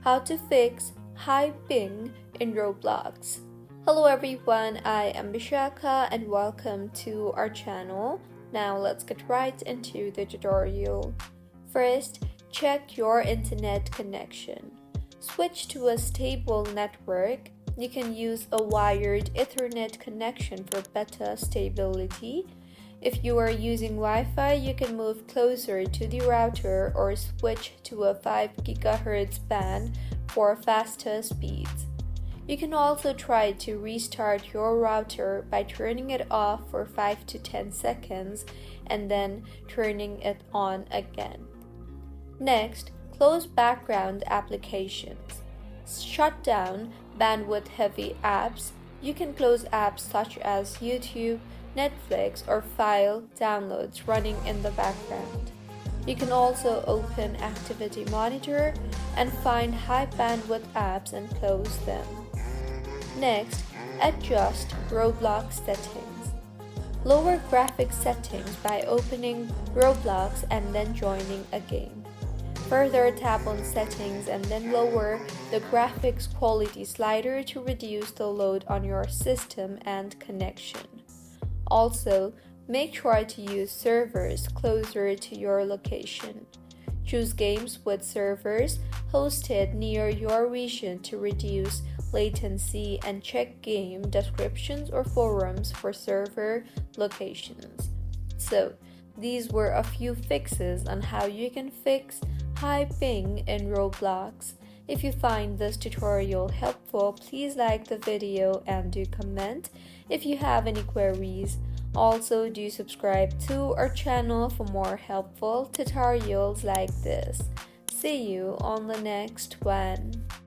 how to fix high ping in Roblox. Hello everyone, I am Bishaka and welcome to our channel. Now let's get right into the tutorial. First, check your internet connection. Switch to a stable network. You can use a wired Ethernet connection for better stability. If you are using Wi-Fi, you can move closer to the router or switch to a 5 GHz band for faster speeds. You can also try to restart your router by turning it off for 5 to 10 seconds and then turning it on again. Next, close background applications. Shut down bandwidth-heavy apps. You can close apps such as YouTube, Netflix, or file downloads running in the background. You can also open Activity Monitor and find high bandwidth apps and close them. Next, adjust Roblox settings. Lower graphics settings by opening Roblox and then joining a game. Further tap on settings and then lower the graphics quality slider to reduce the load on your system and connection. Also, make sure to use servers closer to your location. Choose games with servers hosted near your region to reduce latency and check game descriptions or forums for server locations. So, these were a few fixes on how you can fix high ping in Roblox. If you find this tutorial helpful, please like the video and do comment if you have any queries. Also, do subscribe to our channel for more helpful tutorials like this. See you on the next one.